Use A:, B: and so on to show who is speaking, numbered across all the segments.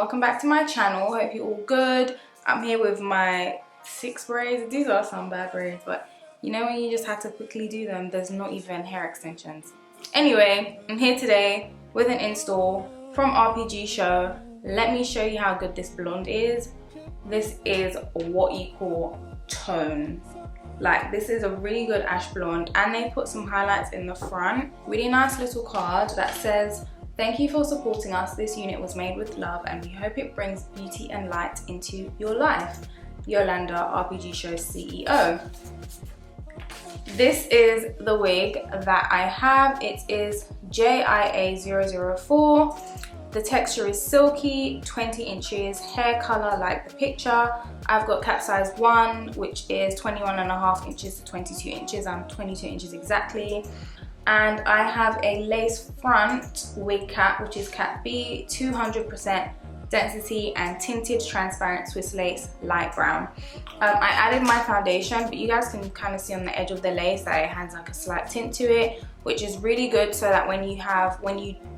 A: welcome back to my channel. Hope you're all good. I'm here with my 6 braids. These are some bad braids, but you know when you just have to quickly do them, there's not even hair extensions. Anyway, I'm here today with an install from RPGShow. Let me show you how good this blonde is. This is what you call tone. Like, this is a really good ash blonde, and they put some highlights in the front. Really nice little card that says, "Thank you for supporting us. This unit was made with love and we hope it brings beauty and light into your life. Yolanda, RPGShow CEO." This is the wig that I have. It is JIA004. The texture is silky, 20 inches, hair color like the picture. I've got cap size 1, which is 21.5 inches to 22 inches. I'm 22 inches exactly. And I have a lace front wig cap, which is cap B, 200% density and tinted transparent Swiss lace, light brown. I added my foundation, but you guys can kind of see on the edge of the lace that it has like a slight tint to it, which is really good so that when you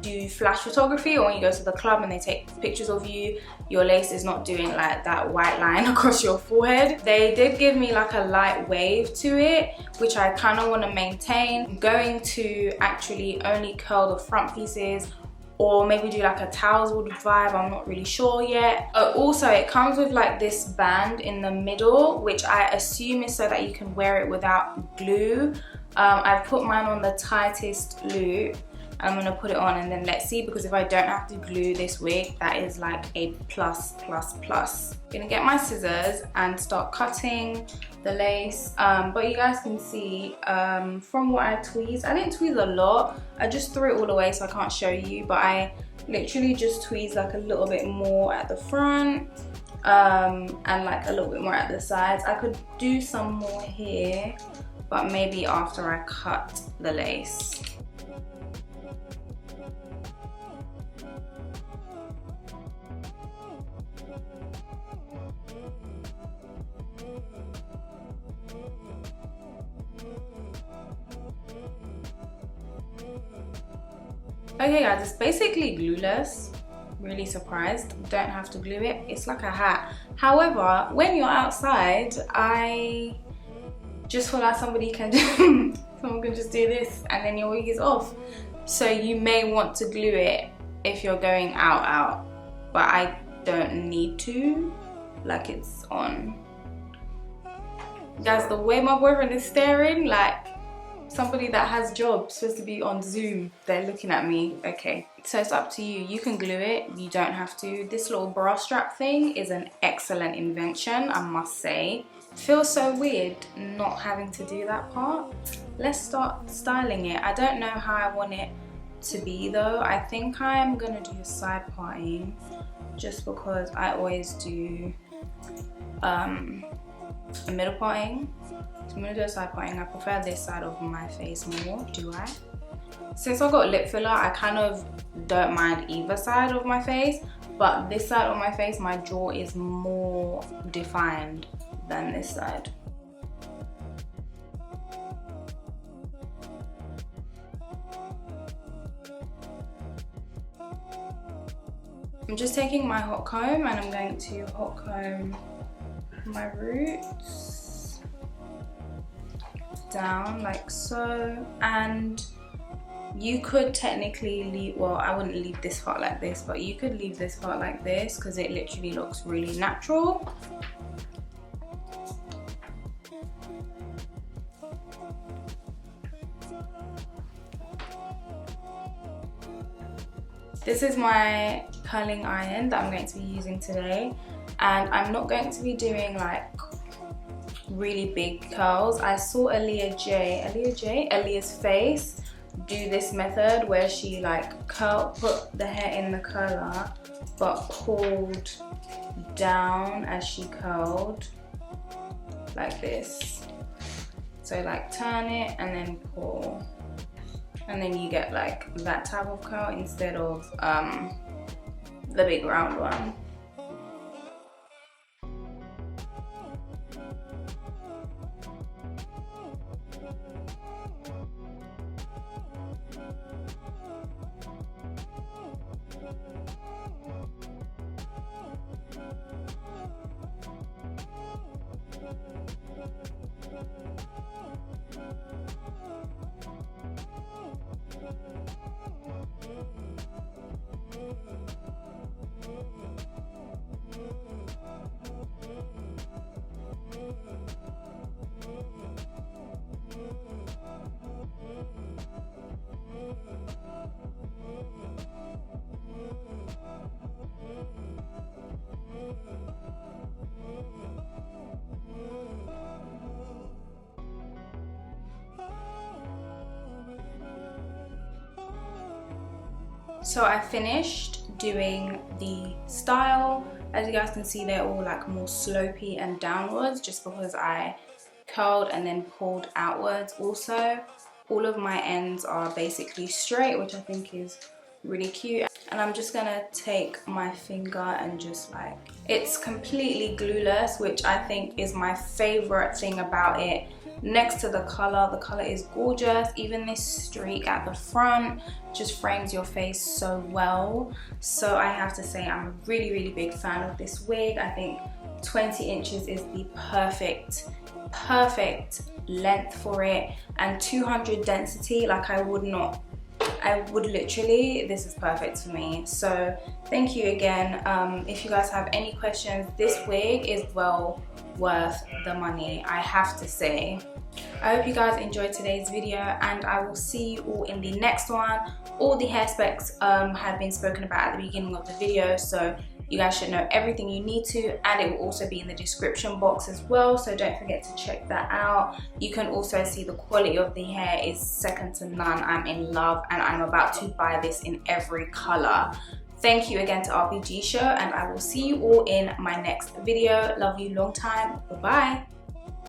A: do flash photography or when you go to the club and they take pictures of you, your lace is not doing like that white line across your forehead. They did give me like a light wave to it, which I kind of want to maintain. I'm going to actually only curl the front pieces, or maybe do like a Tousled vibe, I'm not really sure yet. Also, it comes with like this band in the middle, which I assume is so that you can wear it without glue. I've put mine on the tightest loop. I'm gonna put it on and then let's see, because if I don't have to glue this wig, that is like a plus. Gonna get my scissors and start cutting the lace, but you guys can see from what I tweezed, I didn't tweeze a lot, I just threw it all away so I can't show you, but I literally just tweezed like a little bit more at the front and like a little bit more at the sides. I could do some more here, but maybe after I cut the lace. Okay guys, it's basically glueless. Really surprised. Don't have to glue it. It's like a hat. However, when you're outside, I just feel like someone can just do this and then your wig is off. So you may want to glue it if you're going out, but I don't need to. Like, it's on. Guys, the way my boyfriend is staring, like somebody that has jobs, supposed to be on Zoom, they're looking at me. Okay, so it's up to you. You can glue it, you don't have to. This little bra strap thing is an excellent invention, I must say. It feels so weird not having to do that part. Let's start styling it. I don't know how I want it to be though. I think I am gonna do a side parting, just because I always do a middle parting. So I'm gonna do a side parting. I prefer this side of my face more, do I? Since I've got lip filler, I kind of don't mind either side of my face, but this side of my face, my jaw is more defined than this side. I'm just taking my hot comb and I'm going to hot comb my roots down like so. And you could technically leave, well, I wouldn't leave this part like this, but you could leave this part like this because it literally looks really natural. This is my curling iron that I'm going to be using today, and I'm not going to be doing like really big curls. I saw Aaliyah's face do this method where she like put the hair in the curler but pulled down as she curled like this. So like turn it and then pull, and then you get like that type of curl instead of the big round one. So I finished doing the style. As you guys can see, they're all like more slopey and downwards just because I curled and then pulled outwards. Also, all of my ends are basically straight, which I think is really cute. And I'm just gonna take my finger and just like, it's completely glueless, which I think is my favorite thing about it. Next to the color is gorgeous. Even this streak at the front just frames your face so well. So I have to say I'm a really big fan of this wig. I think 20 inches is the perfect length for it, and 200 density, like I would literally, this is perfect for me. So thank you again. If you guys have any questions, this wig is well worth the money, I have to say. I hope you guys enjoyed today's video, and I will see you all in the next one. All the hair specs have been spoken about at the beginning of the video, so you guys should know everything you need to, and it will also be in the description box as well, so don't forget to check that out. You can also see the quality of the hair is second to none. I'm in love, and I'm about to buy this in every color. Thank you again to RPGShow, and I will see you all in my next video. Love you long time. Bye bye.